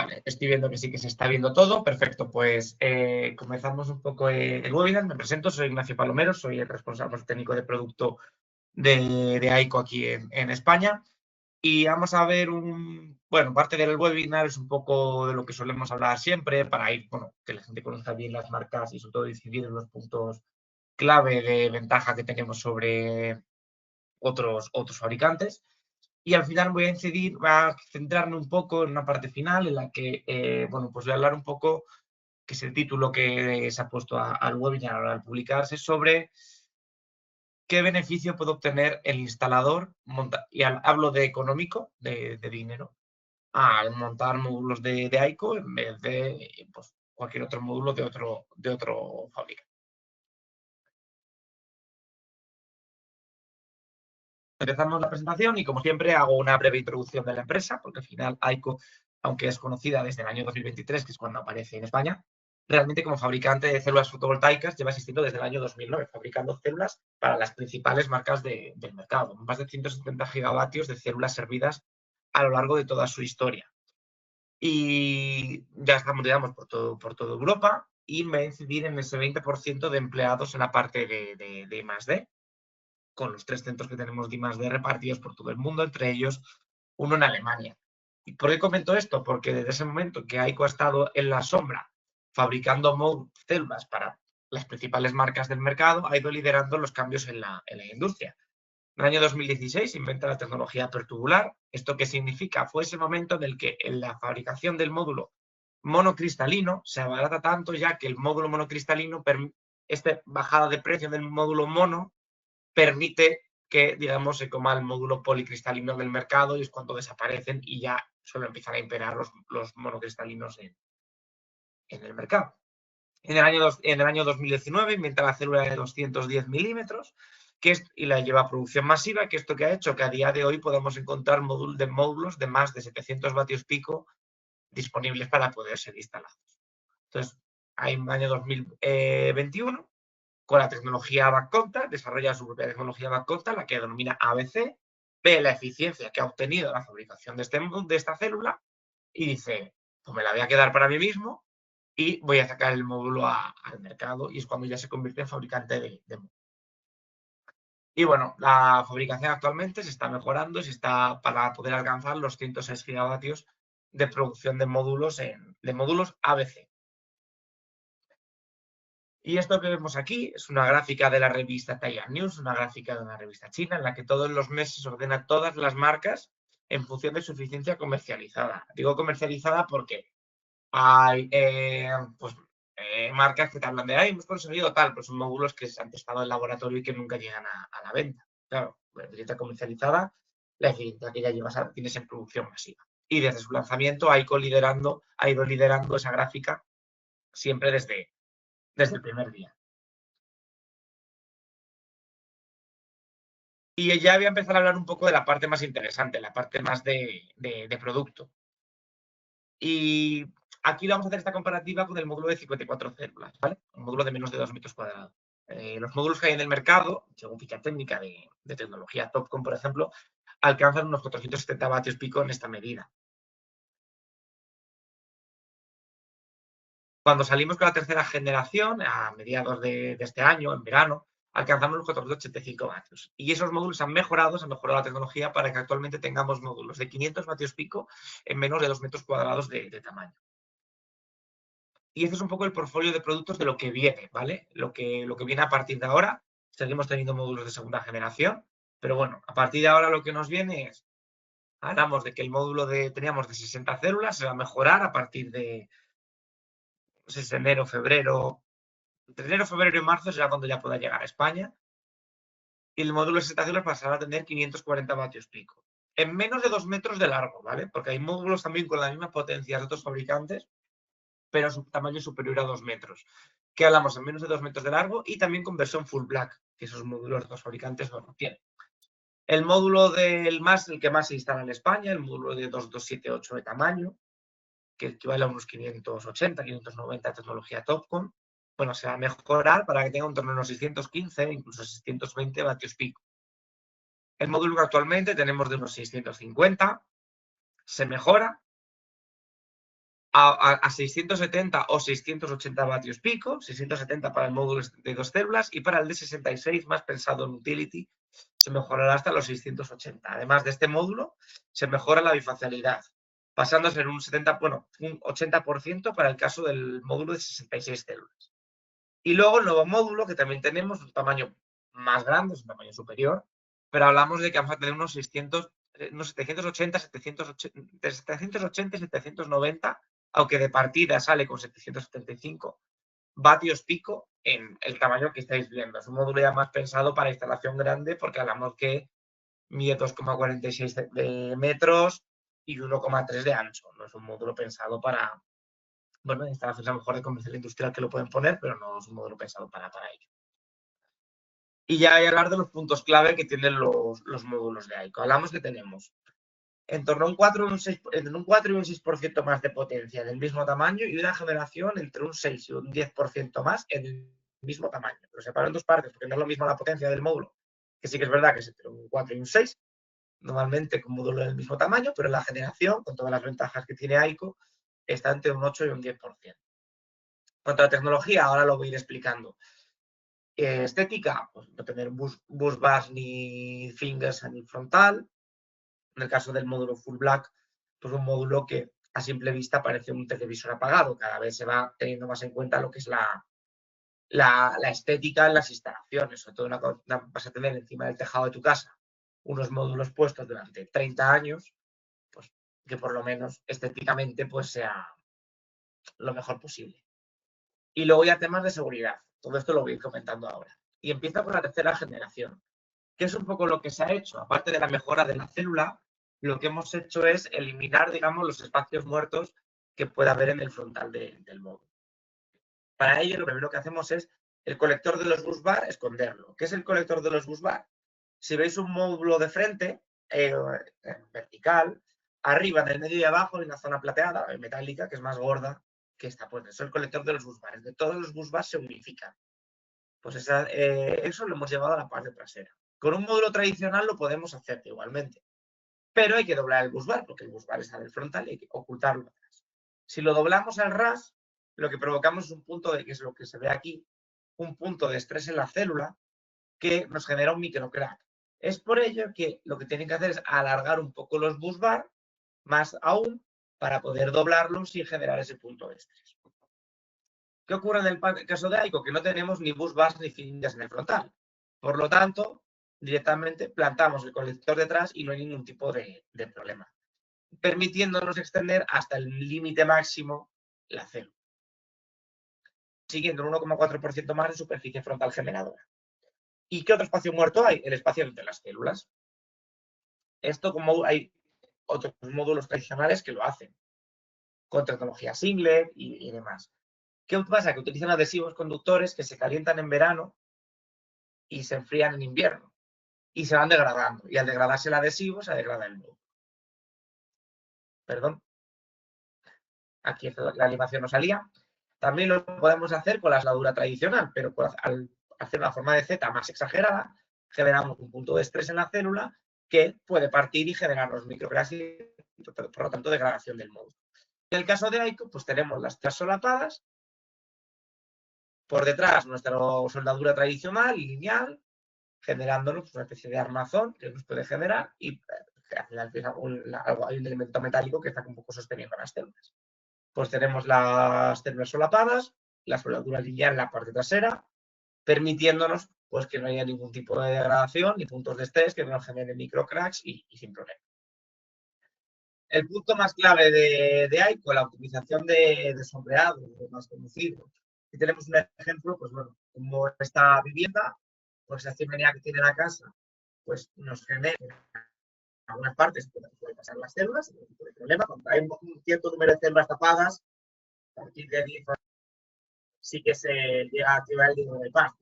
Vale, estoy viendo que sí que se está viendo todo. Perfecto, pues comenzamos un poco el webinar. Me presento, soy Ignacio Palomero, soy el responsable técnico de producto de AICO aquí en España. Y vamos a ver bueno, parte del webinar es un poco de lo que solemos hablar siempre para ir, bueno, que la gente conozca bien las marcas y sobre todo decidir los puntos clave de ventaja que tenemos sobre otros fabricantes. Y al final voy a centrarme un poco en una parte final en la que, bueno, pues voy a hablar un poco, que es el título que se ha puesto al webinar al publicarse, sobre qué beneficio puede obtener el instalador, y hablo de económico, de dinero, al montar módulos de AICO en vez de pues, cualquier otro módulo de otro fabricante. Empezamos la presentación y, como siempre, hago una breve introducción de la empresa, porque al final AICO, aunque es conocida desde el año 2023, que es cuando aparece en España, realmente como fabricante de células fotovoltaicas lleva existiendo desde el año 2009, fabricando células para las principales marcas del mercado, más de 170 gigavatios de células servidas a lo largo de toda su historia. Y ya estamos, digamos, por toda Europa, y me voy a incidir en ese 20% de empleados en la parte de I+D, con los 3 centros que tenemos de I+D repartidos por todo el mundo, entre ellos uno en Alemania. ¿Y por qué comento esto? Porque desde ese momento que AICO ha estado en la sombra fabricando células para las principales marcas del mercado, ha ido liderando los cambios en la industria. En el año 2016 se inventa la tecnología pertubular. ¿Esto qué significa? Fue ese momento en el que en la fabricación del módulo monocristalino se abarata tanto ya que el módulo monocristalino, esta bajada de precio del módulo mono, permite que, digamos, se coma el módulo policristalino del mercado, y es cuando desaparecen y ya solo empiezan a imperar los monocristalinos en el mercado. En el año 2019 inventa la célula de 210 milímetros y la lleva a producción masiva, que esto que ha hecho que a día de hoy podamos encontrar módulos de más de 700 vatios pico disponibles para poder ser instalados. Entonces, en el año 2021, con la tecnología Backcontact, desarrolla su propia tecnología Backcontact, la que denomina ABC, ve la eficiencia que ha obtenido la fabricación de esta célula y dice, pues me la voy a quedar para mí mismo y voy a sacar el módulo al mercado, y es cuando ya se convierte en fabricante de módulos. Y bueno, la fabricación actualmente se está mejorando y para poder alcanzar los 106 gigavatios de producción de módulos ABC. Y esto que vemos aquí es una gráfica de la revista Taiwan News, una gráfica de una revista china, en la que todos los meses ordena todas las marcas en función de su eficiencia comercializada. Digo comercializada porque hay pues, marcas que te hablan de, hemos conseguido tal, pues son módulos que se han testado en laboratorio y que nunca llegan a la venta. Claro, la eficiencia comercializada, la eficiencia que ya tienes en producción masiva. Y desde su lanzamiento ha ido liderando esa gráfica siempre desde el primer día. Y ya voy a empezar a hablar un poco de la parte más interesante, la parte más de producto. Y aquí vamos a hacer esta comparativa con el módulo de 54 células, ¿vale? Un módulo de menos de 2 metros cuadrados. Los módulos que hay en el mercado, según ficha técnica de tecnología Topcon, por ejemplo, alcanzan unos 470 vatios pico en esta medida. Cuando salimos con la tercera generación, a mediados de este año, en verano, alcanzamos los 485 vatios. Y esos módulos han mejorado la tecnología para que actualmente tengamos módulos de 500 vatios pico en menos de 2 metros cuadrados de tamaño. Y este es un poco el portfolio de productos de lo que viene, ¿vale? Lo que viene a partir de ahora. Seguimos teniendo módulos de segunda generación, pero bueno, a partir de ahora lo que nos viene es, hablamos de que el módulo teníamos de 60 células, se va a mejorar a partir de enero, febrero. Entre enero, febrero y marzo será cuando ya pueda llegar a España. Y el módulo de 60 células pasará a tener 540 vatios pico. En menos de 2 metros de largo, ¿vale? Porque hay módulos también con la misma potencia de otros fabricantes, pero su tamaño es superior a 2 metros. Que hablamos en menos de 2 metros de largo y también con versión full black, que esos módulos de otros fabricantes no lo tienen. El módulo el que más se instala en España, el módulo de 2278 de tamaño, que equivale a unos 580, 590 de tecnología Topcon, bueno, se va a mejorar para que tenga un torno de unos 615, incluso 620 vatios pico. El módulo que actualmente tenemos de unos 650 se mejora a 670 o 680 vatios pico, 670 para el módulo de 2 células y para el de 66, más pensado en utility, se mejorará hasta los 680. Además de este módulo, se mejora la bifacialidad, pasándose en un 80% para el caso del módulo de 66 células. Y luego el nuevo módulo, que también tenemos un tamaño más grande, es un tamaño superior, pero hablamos de que vamos a tener unos 780, 780 y 790, aunque de partida sale con 775 vatios pico en el tamaño que estáis viendo. Es un módulo ya más pensado para instalación grande porque hablamos que mide 2,46 de metros y 1,3 de ancho. No es un módulo pensado para, bueno, instalaciones a lo mejor de comercial industrial que lo pueden poner, pero no es un módulo pensado para ello. Y ya hay que hablar de los puntos clave que tienen los módulos de AICO. Hablamos que tenemos en torno a un 4 y un 6, entre un 4 y un 6% más de potencia del mismo tamaño y una generación entre un 6 y un 10% más en el mismo tamaño. Lo separo en dos partes porque no es lo mismo la potencia del módulo, que sí que es verdad que es entre un 4 y un 6, normalmente con módulo del mismo tamaño, pero la generación, con todas las ventajas que tiene AICO, está entre un 8 y un 10%. En cuanto a la tecnología, ahora lo voy a ir explicando. Estética, pues no tener bus bars ni fingers ni frontal. En el caso del módulo Full Black, pues un módulo que a simple vista parece un televisor apagado. Cada vez se va teniendo más en cuenta lo que es la estética en las instalaciones. Sobre todo vas a tener encima del tejado de tu casa unos módulos puestos durante 30 años, pues que por lo menos estéticamente pues sea lo mejor posible. Y luego ya temas de seguridad. Todo esto lo voy a ir comentando ahora. Y empieza con la tercera generación, que es un poco lo que se ha hecho. Aparte de la mejora de la célula, lo que hemos hecho es eliminar, digamos, los espacios muertos que pueda haber en el frontal del módulo. Para ello, lo primero que hacemos es el colector de los bus bar, esconderlo. ¿Qué es el colector de los bus bar? Si veis un módulo de frente, vertical, arriba, en el medio y abajo hay una zona plateada, metálica, que es más gorda que esta. Pues eso es el colector de los bus bar. De todos los bus bar se unifican. Pues eso lo hemos llevado a la parte trasera. Con un módulo tradicional lo podemos hacer igualmente, pero hay que doblar el bus bar, porque el bus bar está en el frontal y hay que ocultarlo atrás. Si lo doblamos al ras, lo que provocamos es un punto de, que es lo que se ve aquí, un punto de estrés en la célula que nos genera un microcrack. Es por ello que lo que tienen que hacer es alargar un poco los bus bar, más aún, para poder doblarlos sin generar ese punto de estrés. ¿Qué ocurre en el caso de AICO? Que no tenemos ni bus bars ni fingers en el frontal. Por lo tanto, directamente plantamos el colector detrás y no hay ningún tipo de problema, permitiéndonos extender hasta el límite máximo la célula, siguiendo un 1,4% más de superficie frontal generadora. ¿Y qué otro espacio muerto hay? El espacio entre las células. Esto, como hay otros módulos tradicionales que lo hacen, con tecnología singlet y demás. ¿Qué pasa? Que utilizan adhesivos conductores que se calientan en verano y se enfrían en invierno y se van degradando. Y al degradarse el adhesivo, se degrada el módulo. Perdón. Aquí la animación no salía. También lo podemos hacer con la soldadura tradicional, pero al hacer una forma de Z más exagerada, generamos un punto de estrés en la célula que puede partir y generar los microcracks y, por lo tanto, degradación del módulo. En el caso de AICO, pues tenemos las tres solapadas, por detrás nuestra soldadura tradicional y lineal, generándonos una especie de armazón que nos puede generar y al final hay un elemento metálico que está un poco sosteniendo las células. Pues tenemos las células solapadas, la soldadura lineal en la parte trasera, permitiéndonos pues que no haya ningún tipo de degradación ni puntos de estrés que nos generen microcracks y sin problema. El punto más clave de AICO, la optimización de sombreado, lo más conocido. Si tenemos un ejemplo, pues bueno, como esta vivienda, pues la chimenea que tiene la casa, pues nos genera algunas partes puede pasar las células, no tipo de problema. Cuando hay un cierto número de células tapadas, a partir de 10 sí que se llega a activar el dinero de paz.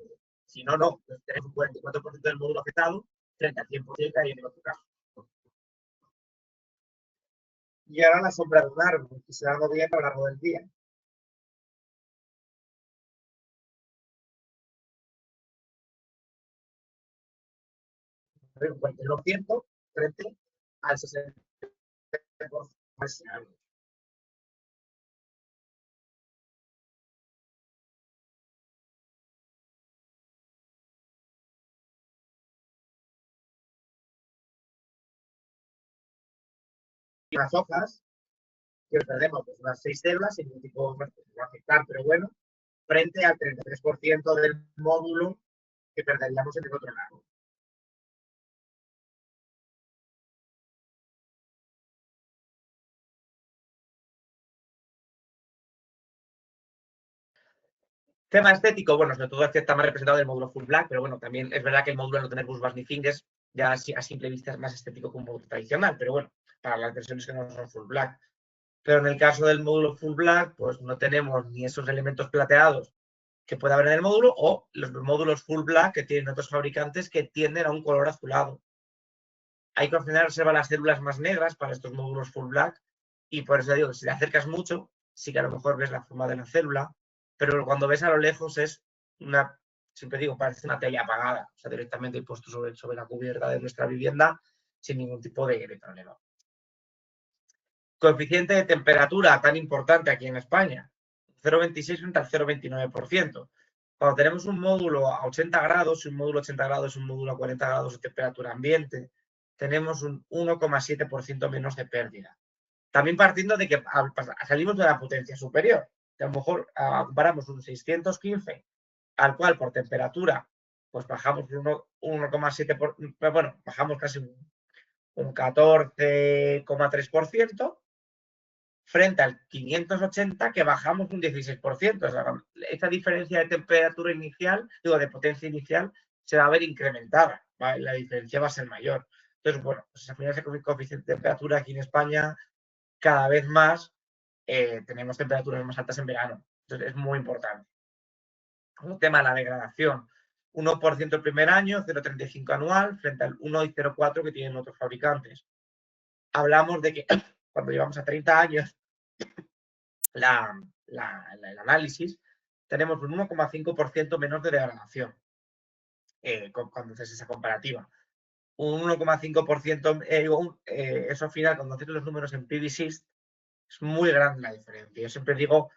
Si no, no, pues tenemos un 44% del módulo afectado frente al 100% que hay en el otro caso. Y ahora la sombra de un árbol, que se va moviendo a lo largo del día. Un 42% frente al 60%. las hojas, que perdemos pues, unas 6 células sin ningún tipo de afectar, pero bueno, frente al 33% del módulo que perderíamos en el otro lado. Tema estético, bueno, sobre todo este está más representado en el módulo full black, pero bueno, también es verdad que el módulo al no tener bus bars ni fingers, ya a simple vista es más estético que un módulo tradicional, pero bueno, para las versiones que no son full black. Pero en el caso del módulo full black, pues no tenemos ni esos elementos plateados que puede haber en el módulo o los módulos full black que tienen otros fabricantes que tienden a un color azulado. Hay que observar las células más negras para estos módulos full black y por eso digo que si te acercas mucho, sí que a lo mejor ves la forma de la célula, pero cuando ves a lo lejos es una, siempre digo, parece una tela apagada, o sea, directamente puesto sobre la cubierta de nuestra vivienda sin ningún tipo de problema. Coeficiente de temperatura tan importante aquí en España, 0,26 frente al 0,29%. Cuando tenemos un módulo a 80 grados, un módulo a 80 grados, un módulo a 40 grados de temperatura ambiente, tenemos un 1,7% menos de pérdida. También partiendo de que salimos de la potencia superior, que a lo mejor comparamos un 615, al cual por temperatura, pues bajamos un 1,7%, bueno, bajamos casi un 14,3%, frente al 580 que bajamos un 16%. O sea, esta diferencia de temperatura inicial, digo, de potencia inicial, se va a ver incrementada, ¿vale? La diferencia va a ser mayor. Entonces, bueno, pues al final ese coeficiente de temperatura aquí en España, cada vez más tenemos temperaturas más altas en verano. Entonces, es muy importante. Un tema de la degradación. 1% el primer año, 0,35 anual, frente al 1,04 que tienen otros fabricantes. Hablamos de que cuando llevamos a 30 años, el análisis, tenemos un 1,5% menos de degradación cuando haces esa comparativa. Un 1,5%, eso al final, cuando haces los números en PVC, es muy grande la diferencia. Yo siempre digo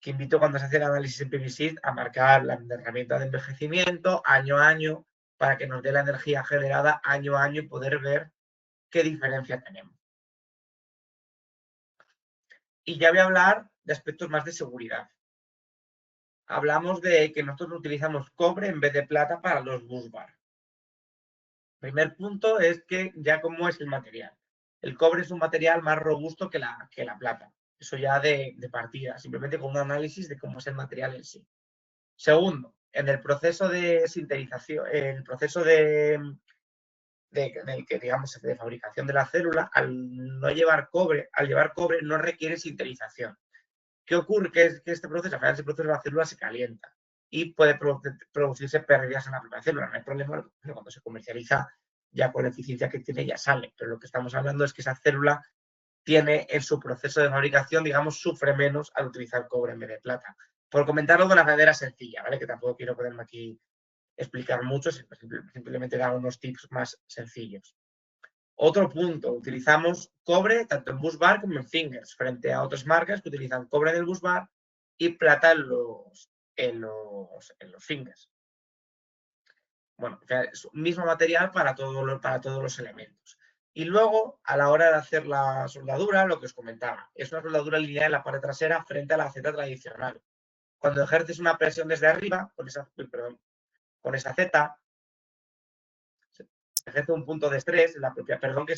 que invito cuando se hace el análisis en PVC a marcar la herramienta de envejecimiento año a año para que nos dé la energía generada año a año y poder ver qué diferencia tenemos. Y ya voy a hablar de aspectos más de seguridad. Hablamos de que nosotros utilizamos cobre en vez de plata para los bus bar. Primer punto es que ya cómo es el material. El cobre es un material más robusto que la plata. Eso ya de partida, simplemente con un análisis de cómo es el material en sí. Segundo, en el proceso de sintetización, el proceso en el que, digamos, de fabricación de la célula, al llevar cobre no requiere sintetización. ¿Qué ocurre? Que este proceso, al final ese proceso de la célula se calienta y puede producirse pérdidas en la propia célula. No hay problema, cuando se comercializa ya con la eficiencia que tiene ya sale. Pero lo que estamos hablando es que esa célula tiene en su proceso de fabricación, digamos, sufre menos al utilizar cobre en vez de plata. Por comentarlo de una manera sencilla, ¿vale? Que tampoco quiero ponerme aquí explicar mucho, simplemente dar unos tips más sencillos. Otro punto, utilizamos cobre tanto en bus bar como en fingers, frente a otras marcas que utilizan cobre en el bus bar y plata en los fingers. Bueno, es un mismo material para todos los elementos. Y luego, a la hora de hacer la soldadura, lo que os comentaba, es una soldadura lineal en la parte trasera frente a la Z tradicional. Cuando ejerces una presión desde arriba, con esa Z, ejerce un punto de estrés en la propia, perdón que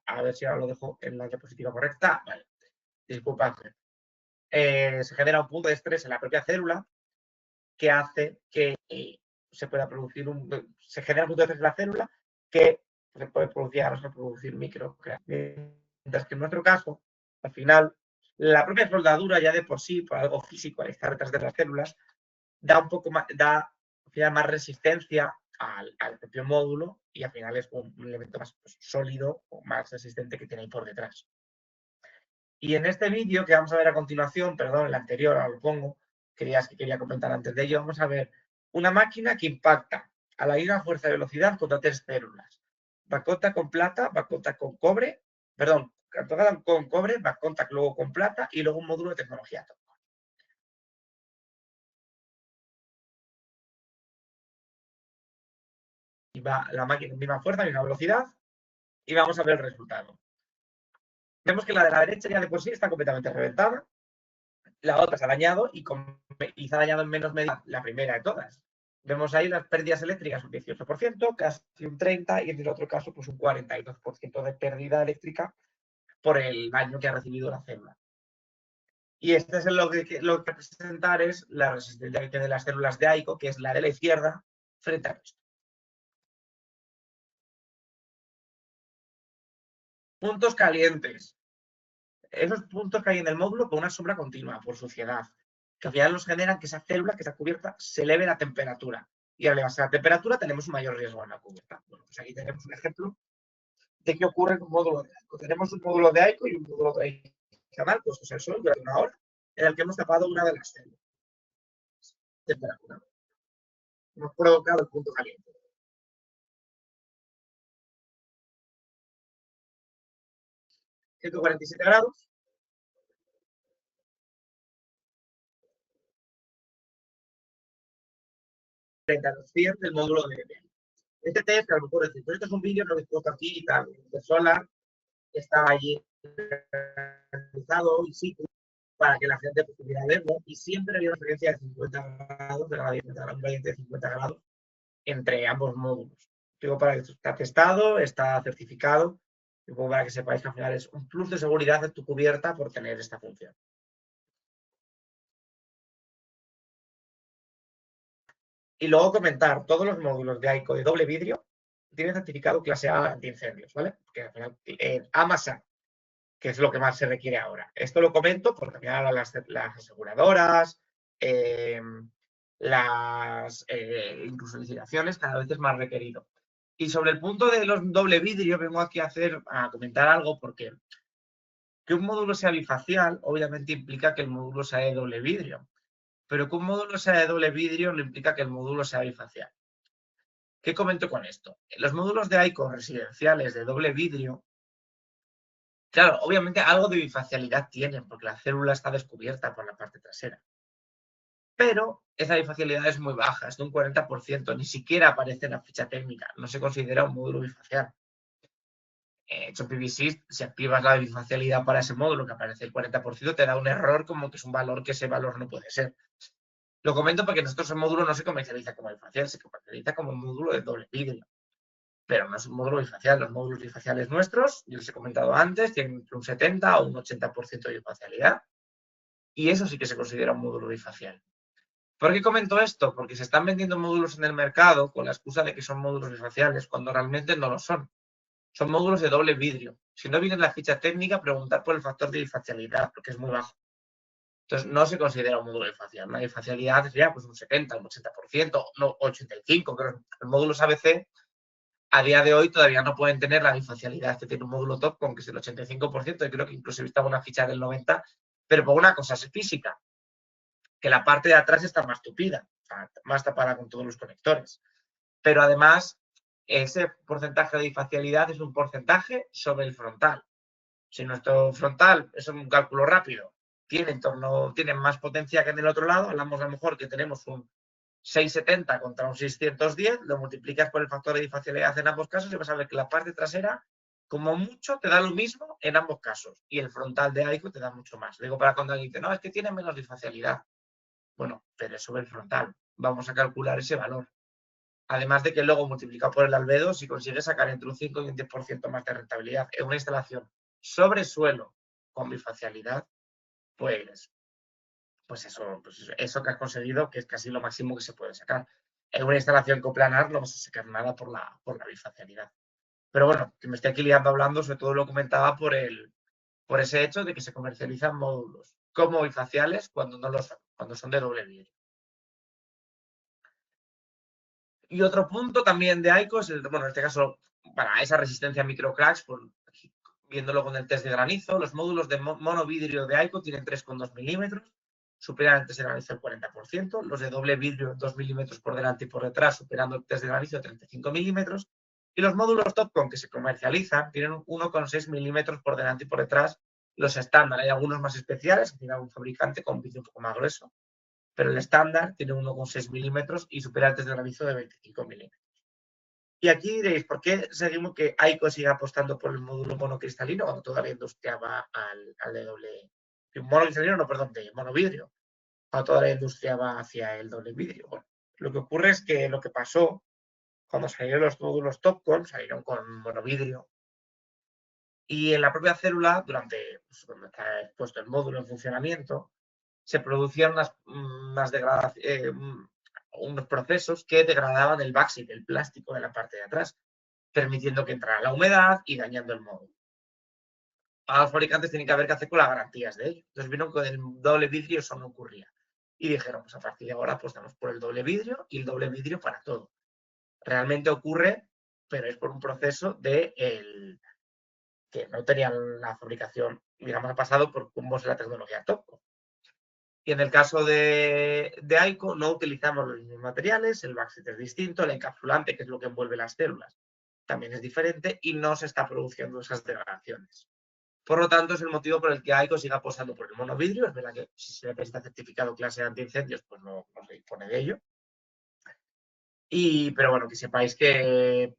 a ver si ahora lo dejo en la diapositiva correcta, vale, disculpadme. Se genera un punto de estrés en la propia célula que hace que se pueda producir se genera un punto de estrés en la célula que se puede producir mientras que en nuestro caso, al final, la propia soldadura ya de por sí, por algo físico, al estar detrás de las células, da un poco más, da al final más resistencia al propio módulo y al final es un elemento más sólido o más resistente que tiene ahí por detrás. Y en este vídeo que vamos a ver a continuación, perdón, el anterior, ahora lo pongo, que quería comentar antes de ello, vamos a ver una máquina que impacta a la misma fuerza de velocidad contra 3 células. Back contact con plata, back contact con cobre, perdón, con cobre, back contact luego con plata y luego un módulo de tecnología. Y va la máquina en misma fuerza, misma velocidad y vamos a ver el resultado. Vemos que la de la derecha ya de por sí está completamente reventada, la otra se ha dañado y se ha dañado en menos medida la primera de todas. Vemos ahí las pérdidas eléctricas un 18%, casi un 30%, y en el otro caso pues un 42% de pérdida eléctrica por el daño que ha recibido la célula. Y este es lo que representar es la resistencia que tiene las células de AICO, que es la de la izquierda, frente a esto. Puntos calientes. Esos puntos que hay en el módulo con una sombra continua por suciedad, que al final nos generan que esa célula que está cubierta se eleve la temperatura. Y al elevarse la temperatura tenemos un mayor riesgo en la cubierta. Bueno, pues aquí tenemos un ejemplo de qué ocurre en un módulo de AICO. Tenemos un módulo de AICO y un módulo de AICO canal puestos al sol durante una hora, en el que hemos tapado una de las células. Temperatura. Hemos provocado el punto caliente. 147 grados. Frente a los 100 del módulo de AICO. Este test, que a lo mejor es decir, esto es un vídeo, no lo he puesto aquí y tal. El solar está allí realizado in situ para que la gente pudiera verlo, y siempre había una diferencia de 50 grados, de la gradiente de 50 grados entre ambos módulos. Digo, para que esto está testado, está certificado, y para que sepáis que al final es un plus de seguridad de tu cubierta por tener esta función. Y luego comentar, todos los módulos de AICO de doble vidrio tienen certificado clase A antiincendios, ¿vale? Porque al final, A más A, que es lo que más se requiere ahora. Esto lo comento porque al final las aseguradoras, incluso licitaciones, cada vez es más requerido. Y sobre el punto de los doble vidrio, vengo aquí a comentar algo, porque que un módulo sea bifacial, obviamente implica que el módulo sea de doble vidrio. Pero que un módulo sea de doble vidrio no implica que el módulo sea bifacial. ¿Qué comento con esto? Los módulos de AICO residenciales de doble vidrio, claro, obviamente algo de bifacialidad tienen, porque la célula está descubierta por la parte trasera. Pero esa bifacialidad es muy baja, es de un 40%, ni siquiera aparece en la ficha técnica, no se considera un módulo bifacial. Hecho PVC, si activas la bifacialidad para ese módulo, que aparece el 40%, te da un error como que es un valor que ese valor no puede ser. Lo comento porque nosotros el módulo no se comercializa como bifacial, se comercializa como un módulo de doble vidrio. Pero no es un módulo bifacial. Los módulos bifaciales nuestros, yo les he comentado antes, tienen un 70 o un 80% de bifacialidad. Y eso sí que se considera un módulo bifacial. ¿Por qué comento esto? Porque se están vendiendo módulos en el mercado con la excusa de que son módulos bifaciales, cuando realmente no lo son. Son módulos de doble vidrio. Si no viene en la ficha técnica, preguntar por el factor de bifacialidad, porque es muy bajo. Entonces, no se considera un módulo bifacial. Una bifacialidad sería pues, un 70, un 80%, no 85%. Pero los módulos ABC, a día de hoy, todavía no pueden tener la bifacialidad que tiene un módulo Topcon, que es el 85%, y creo que incluso he visto una ficha del 90%, pero por una cosa es física, que la parte de atrás está más tupida, o sea, más tapada con todos los conectores. Pero además, ese porcentaje de bifacialidad es un porcentaje sobre el frontal. Si nuestro frontal es un cálculo rápido, tiene más potencia que en el otro lado, hablamos a lo mejor que tenemos un 670 contra un 610, lo multiplicas por el factor de bifacialidad en ambos casos y vas a ver que la parte trasera, como mucho, te da lo mismo en ambos casos. Y el frontal de AICO te da mucho más. Digo, para cuando alguien dice, no, es que tiene menos bifacialidad. Bueno, pero es sobre el frontal. Vamos a calcular ese valor. Además de que luego multiplicado por el albedo, si consigues sacar entre un 5 y un 10% más de rentabilidad en una instalación sobre suelo con bifacialidad, pues eso que has conseguido, que es casi lo máximo que se puede sacar. En una instalación coplanar no vas a sacar nada por la bifacialidad. Pero bueno, que me estoy aquí liando hablando, sobre todo lo comentaba por ese hecho de que se comercializan módulos como bifaciales cuando no lo son, cuando son de doble vidrio. Y otro punto también de AICO es, en este caso, para esa resistencia a microcracks, viéndolo con el test de granizo, los módulos de monovidrio de AICO tienen 3,2 milímetros, superan el test de granizo el 40%, los de doble vidrio 2 milímetros por delante y por detrás, superando el test de granizo 35 milímetros, y los módulos Topcon que se comercializan tienen 1,6 milímetros por delante y por detrás, los estándar. Hay algunos más especiales, tiene algún fabricante con un vidrio un poco más grueso, pero el estándar tiene 1,6 milímetros y supera el test de granizo de 25 milímetros. Y aquí diréis, ¿por qué seguimos que Aico sigue apostando por el módulo monocristalino cuando toda la industria va al de doble... Monocristalino, no, perdón, de monovidrio. Cuando toda la industria va hacia el doble vidrio. Bueno, lo que ocurre es que lo que pasó cuando salieron los módulos Topcon, salieron con monovidrio. Y en la propia célula, durante cuando está expuesto el módulo en funcionamiento, se producían unos procesos que degradaban el backsit, el plástico de la parte de atrás, permitiendo que entrara la humedad y dañando el módulo. A los fabricantes tienen que haber que hacer con las garantías de ello. Entonces vieron que con el doble vidrio eso no ocurría. Y dijeron, pues a partir de ahora apostamos por el doble vidrio y el doble vidrio para todo. Realmente ocurre, pero es por un proceso de que no tenían la fabricación, digamos, ha pasado por cómo es la tecnología Topco. Y en el caso de Aico no utilizamos los mismos materiales, el backsit es distinto, el encapsulante, que es lo que envuelve las células, también es diferente y no se está produciendo esas degradaciones. Por lo tanto, es el motivo por el que Aico sigue apostando por el monovidrio. Es verdad que si se necesita certificado clase de antiincendios, pues no se dispone de ello. Pero bueno, que sepáis que,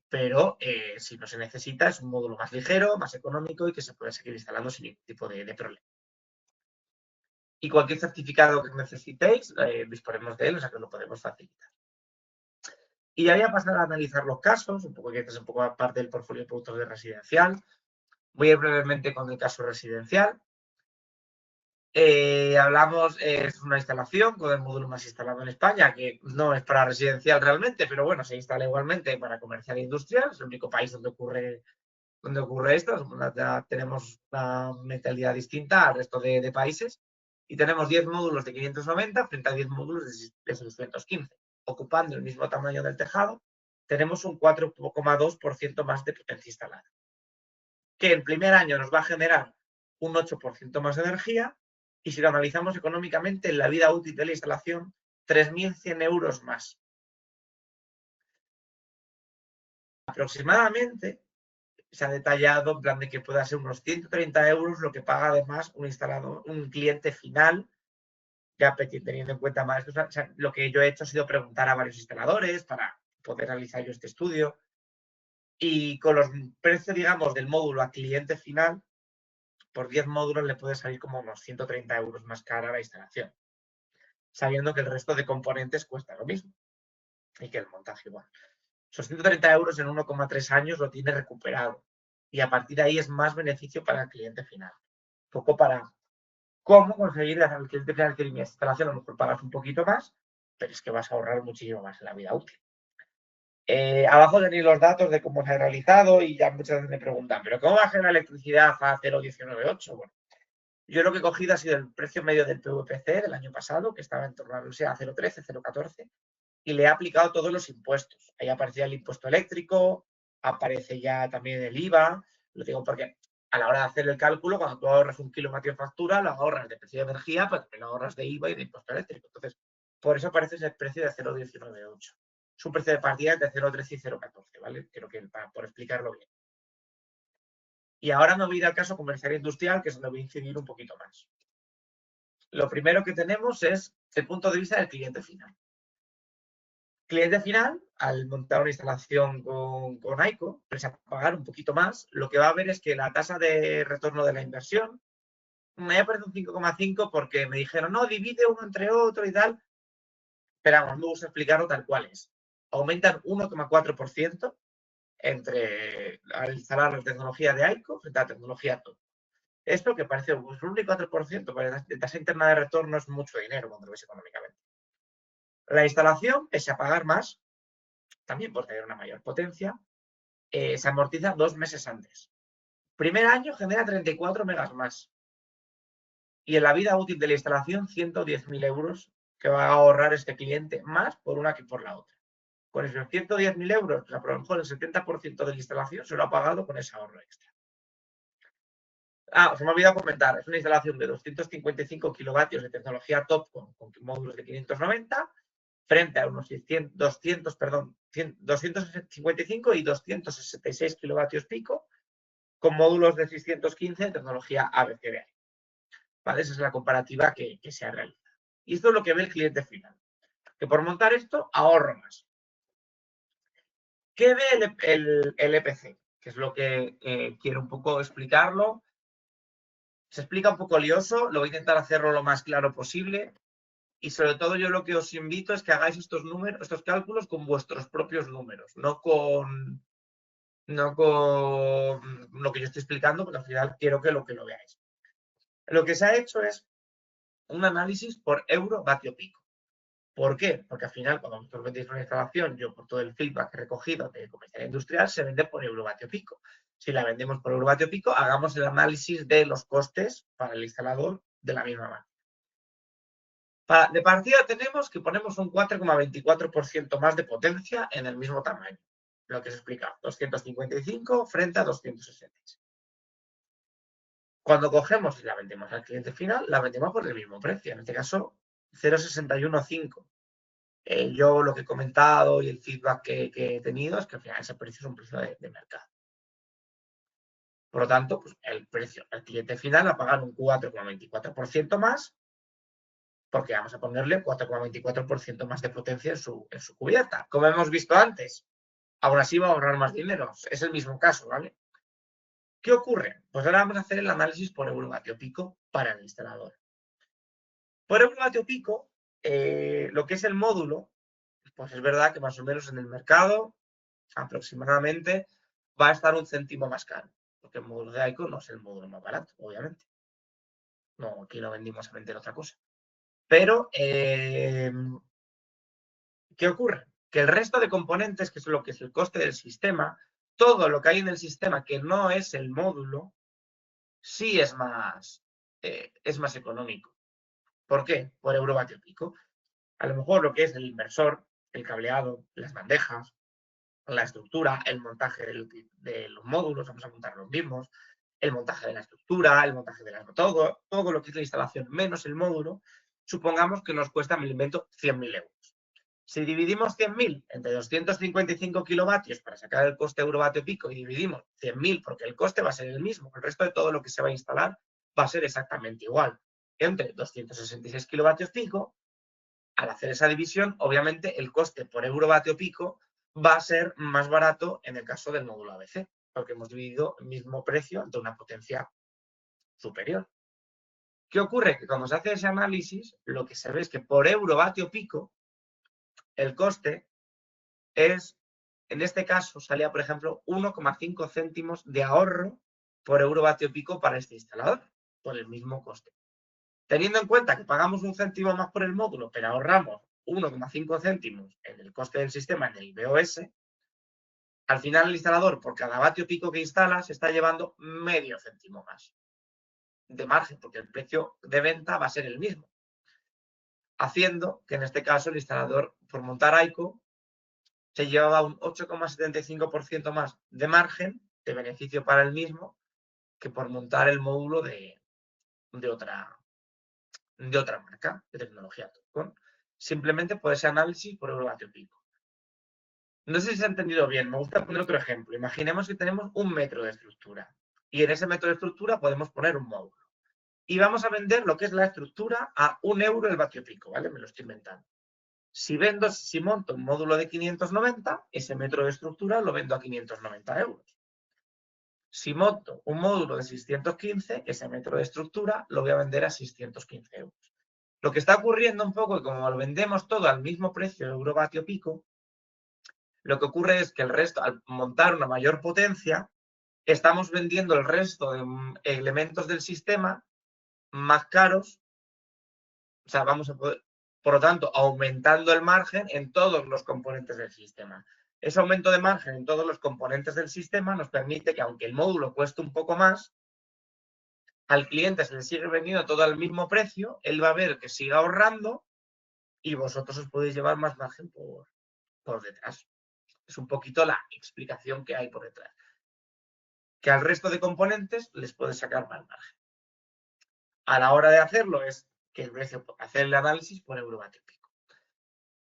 si no se necesita, es un módulo más ligero, más económico y que se puede seguir instalando sin ningún tipo de problema. Y cualquier certificado que necesitéis, disponemos de él, o sea que lo podemos facilitar. Y ya voy a pasar a analizar los casos, un poco que es un poco parte del portfolio de productos de residencial. Voy a ir brevemente con el caso residencial. Hablamos, es una instalación con el módulo más instalado en España, que no es para residencial realmente, pero bueno, se instala igualmente para comercial e industrial. Es el único país donde ocurre esto. Ya tenemos una mentalidad distinta al resto de países. Y tenemos 10 módulos de 590 frente a 10 módulos de 615. Ocupando el mismo tamaño del tejado, tenemos un 4,2% más de potencia instalada. Que el primer año nos va a generar un 8% más de energía y si lo analizamos económicamente, en la vida útil de la instalación, 3.100 euros más. Aproximadamente se ha detallado en plan de que pueda ser unos 130 euros lo que paga además un cliente final, ya teniendo en cuenta más. O sea, lo que yo he hecho ha sido preguntar a varios instaladores para poder realizar yo este estudio y con los precios, digamos, del módulo a cliente final, por 10 módulos le puede salir como unos 130 euros más cara la instalación, sabiendo que el resto de componentes cuesta lo mismo y que el montaje igual. Esos 130 euros en 1,3 años lo tiene recuperado y a partir de ahí es más beneficio para el cliente final. Un poco para cómo conseguir al cliente final que mi instalación, a lo mejor pagas un poquito más, pero es que vas a ahorrar muchísimo más en la vida útil. Abajo tenéis los datos de cómo se ha realizado y ya muchas veces me preguntan, ¿pero cómo baja la electricidad a 0,198? Bueno, yo lo que he cogido ha sido el precio medio del PVPC del año pasado, que estaba en torno a 0,13, 0,14, y le he aplicado todos los impuestos. Ahí aparecía el impuesto eléctrico, aparece ya también el IVA. Lo digo porque a la hora de hacer el cálculo, cuando tú ahorras un kilovatio de factura, lo ahorras de precio de energía, pero también lo ahorras de IVA y de impuesto eléctrico. Entonces, por eso aparece ese precio de 0,198. Es un precio de partida de 0,13 y 0,14, ¿vale? Creo que por explicarlo bien. Y ahora me voy a ir al caso comercial e industrial, que es donde voy a incidir un poquito más. Lo primero que tenemos es el punto de vista del cliente final. Cliente final, al montar una instalación con Aico, pese a pagar un poquito más, lo que va a ver es que la tasa de retorno de la inversión me aparece un 5,5 porque me dijeron, no, divide uno entre otro y tal. Pero vamos, me gusta explicarlo tal cual es. Aumentan 1,4% al instalar la tecnología de Aico frente a la tecnología Top. Esto que parece un 1,4%, pero la tasa interna de retorno es mucho dinero cuando lo ves económicamente. La instalación, pese a pagar más, también por tener una mayor potencia, se amortiza 2 meses antes. Primer año genera 34 megas más. Y en la vida útil de la instalación, 110.000 euros que va a ahorrar este cliente más por una que por la otra. Con esos 110.000 euros, pues a lo mejor el 70% de la instalación se lo ha pagado con ese ahorro extra. Se me ha olvidado comentar, es una instalación de 255 kilovatios de tecnología top con módulos de 590 frente a unos 255 y 266 kilovatios pico con módulos de 615 de tecnología ABCDE. ¿Vale? Esa es la comparativa que se ha realizado. Y esto es lo que ve el cliente final. Que por montar esto ahorro más. ¿Qué ve el EPC? Que es lo que quiero un poco explicarlo. Se explica un poco lioso, lo voy a intentar hacerlo lo más claro posible. Y sobre todo yo lo que os invito es que hagáis estos números, estos cálculos con vuestros propios números, no con lo que yo estoy explicando, porque al final quiero que lo veáis. Lo que se ha hecho es un análisis por euro vatio pico. ¿Por qué? Porque al final, cuando vosotros vendéis una instalación, yo por todo el feedback que he recogido de comercial industrial, se vende por euro vatio pico. Si la vendemos por euro vatio pico, hagamos el análisis de los costes para el instalador de la misma manera. De partida tenemos que ponemos un 4,24% más de potencia en el mismo tamaño. Lo que os he explicado, 255 frente a 266. Cuando cogemos y la vendemos al cliente final, la vendemos por el mismo precio. En este caso, 0,615. Yo lo que he comentado y el feedback que he tenido es que al final ese precio es un precio de mercado. Por lo tanto, pues el precio al cliente final va a pagar un 4,24% más, porque vamos a ponerle 4,24% más de potencia en su cubierta. Como hemos visto antes, aún así va a ahorrar más dinero. Es el mismo caso, ¿vale? ¿Qué ocurre? Pues ahora vamos a hacer el análisis por eurovatio pico para el instalador. Por eurovatio pico, lo que es el módulo, pues es verdad que más o menos en el mercado aproximadamente va a estar un céntimo más caro, porque el módulo de Aico no es el módulo más barato, obviamente. No, aquí no vendimos a vender otra cosa. Pero, ¿qué ocurre? Que el resto de componentes, que es lo que es el coste del sistema, todo lo que hay en el sistema que no es el módulo, sí es más económico. ¿Por qué? Por eurovatio pico. A lo mejor lo que es el inversor, el cableado, las bandejas, la estructura, el montaje de los módulos, vamos a montar los mismos, el montaje de la estructura, el montaje de todo lo que es la instalación menos el módulo, supongamos que nos cuesta, me lo invento, 100.000 euros. Si dividimos 100.000 entre 255 kilovatios para sacar el coste eurovatio pico y dividimos 100.000 porque el coste va a ser el mismo, el resto de todo lo que se va a instalar va a ser exactamente igual, entre 266 kilovatios pico, al hacer esa división, obviamente el coste por eurovatio pico va a ser más barato en el caso del módulo ABC, porque hemos dividido el mismo precio ante una potencia superior. ¿Qué ocurre? Que cuando se hace ese análisis, lo que se ve es que por eurovatio pico, el coste es, en este caso, salía, por ejemplo, 1,5 céntimos de ahorro por eurovatio pico para este instalador, por el mismo coste. Teniendo en cuenta que pagamos un céntimo más por el módulo, pero ahorramos 1,5 céntimos en el coste del sistema, en el BOS, al final el instalador, por cada vatio pico que instala, se está llevando medio céntimo más de margen, porque el precio de venta va a ser el mismo. Haciendo que en este caso el instalador, por montar Aico, se llevaba un 8,75% más de margen, de beneficio para el mismo, que por montar el módulo de otra marca de tecnología TOPCon, simplemente por ese análisis por eurovatio pico. No sé si se ha entendido bien, me gusta poner otro ejemplo. Imaginemos que tenemos 1 metro de estructura y en ese metro de estructura podemos poner un módulo. Y vamos a vender lo que es la estructura a 1 euro el vatio pico, ¿vale? Me lo estoy inventando. Si monto un módulo de 590, ese metro de estructura lo vendo a 590 euros. Si monto un módulo de 615, ese metro de estructura lo voy a vender a 615 euros. Lo que está ocurriendo un poco, como lo vendemos todo al mismo precio de eurovatio pico, lo que ocurre es que el resto, al montar una mayor potencia, estamos vendiendo el resto de elementos del sistema más caros. O sea, vamos a poder, por lo tanto, aumentando el margen en todos los componentes del sistema. Ese aumento de margen en todos los componentes del sistema nos permite que, aunque el módulo cueste un poco más, al cliente se le sigue vendiendo todo al mismo precio, él va a ver que sigue ahorrando y vosotros os podéis llevar más margen por detrás. Es un poquito la explicación que hay por detrás. Que al resto de componentes les puedes sacar más margen. A la hora de hacerlo es que el precio, hacer el análisis por eurovatio pico.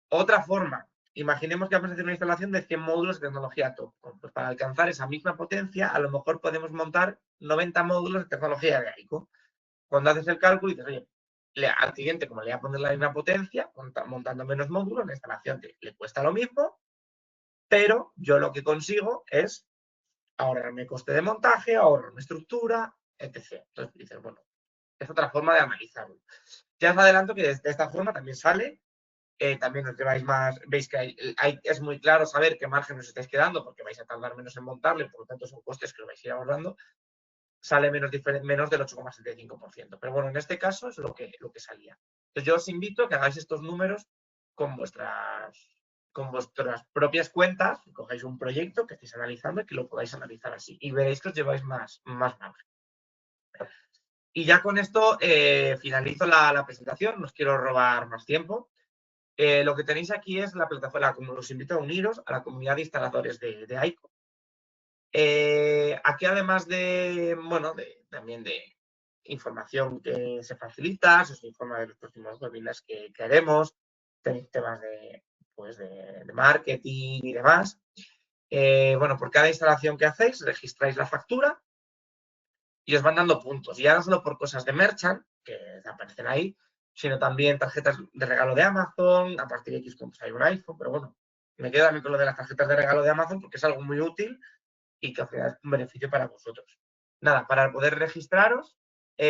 Otra forma, imaginemos que vamos a hacer una instalación de 100 módulos de tecnología TOPCon. Pues para alcanzar esa misma potencia, a lo mejor podemos montar 90 módulos de tecnología de Aico. Cuando haces el cálculo y dices, oye, al cliente, como le voy a poner la misma potencia, montando menos módulos, la instalación le cuesta lo mismo, pero yo lo que consigo es ahorrarme coste de montaje, ahorrarme estructura, etc. Entonces dices, bueno, es otra forma de analizarlo. Ya os adelanto que de esta forma también sale, también os lleváis más, veis que es muy claro saber qué margen os estáis quedando porque vais a tardar menos en montarlo y por lo tanto son costes que os vais a ir ahorrando, sale menos del 8,75%. Pero bueno, en este caso es lo que salía. Entonces yo os invito a que hagáis estos números con vuestras propias cuentas, que cogáis un proyecto que estéis analizando y que lo podáis analizar así. Y veréis que os lleváis más margen. Y ya con esto finalizo la presentación, no os quiero robar más tiempo. Lo que tenéis aquí es la plataforma, como os invito a uniros a la comunidad de instaladores de AICO. Aquí además de, bueno, también de información que se facilita, se os informa de los próximos webinars que haremos, tenéis temas pues de marketing y demás. Bueno, por cada instalación que hacéis, registráis la factura y os van dando puntos. Y ya no solo por cosas de merchant, que aparecen ahí, sino también tarjetas de regalo de Amazon, a partir de X puntos hay un iPhone, pero bueno, me quedo también con lo de las tarjetas de regalo de Amazon porque es algo muy útil y que al final es un beneficio para vosotros. Nada, para poder registraros,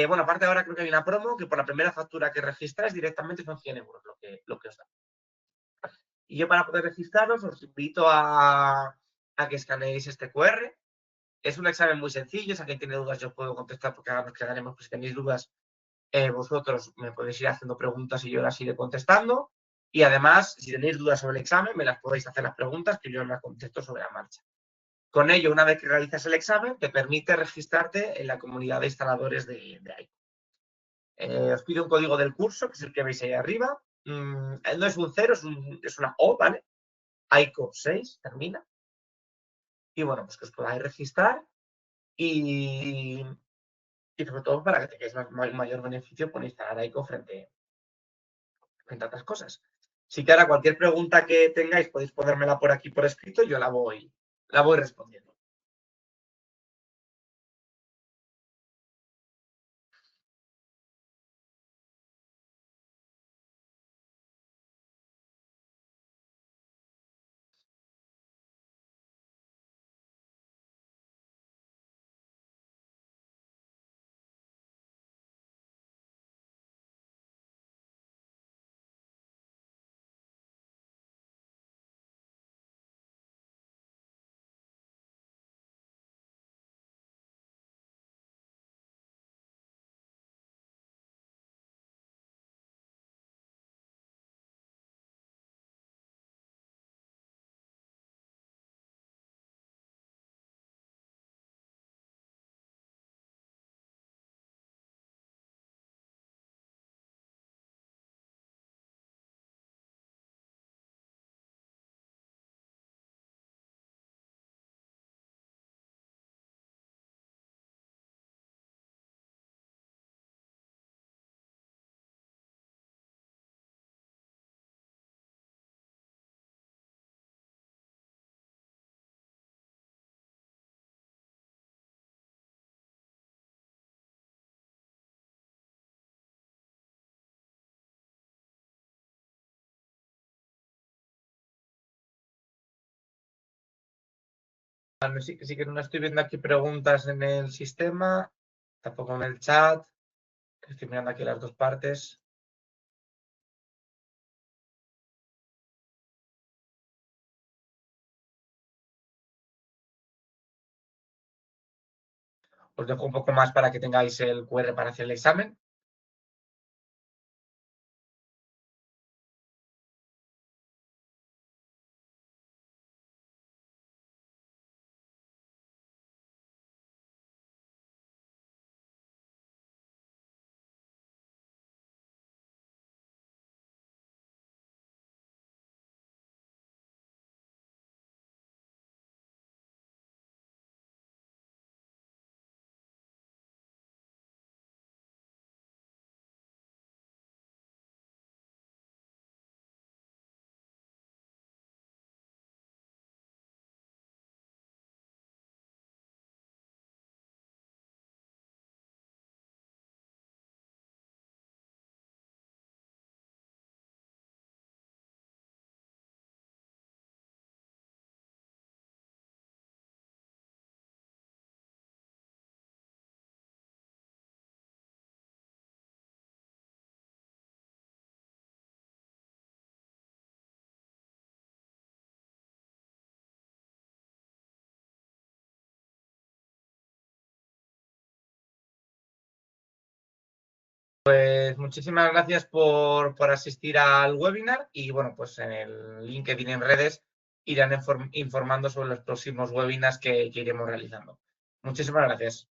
bueno, aparte ahora creo que hay una promo que por la primera factura que registráis directamente son 100 euros lo que os da. Y yo para poder registraros os invito a que escaneéis este QR. Es un examen muy sencillo, si alguien tiene dudas yo os puedo contestar porque ahora nos quedaremos, pues si tenéis dudas vosotros me podéis ir haciendo preguntas y yo las iré contestando. Y además, si tenéis dudas sobre el examen, me las podéis hacer las preguntas que yo las contesto sobre la marcha. Con ello, una vez que realizas el examen, te permite registrarte en la comunidad de instaladores de AICO. Os pido un código del curso, que es el que veis ahí arriba. No es un 0, es una O, ¿vale? AICO 6 termina. Y bueno, pues que os podáis registrar y sobre todo para que tengáis mayor beneficio por instalar AICO frente a otras cosas. Si que ahora cualquier pregunta que tengáis podéis ponérmela por aquí por escrito, yo la voy respondiendo. Sí que no estoy viendo aquí preguntas en el sistema, tampoco en el chat. Estoy mirando aquí las dos partes. Os dejo un poco más para que tengáis el QR para hacer el examen. Pues muchísimas gracias por asistir al webinar y bueno, pues en el LinkedIn en redes irán informando sobre los próximos webinars que iremos realizando. Muchísimas gracias.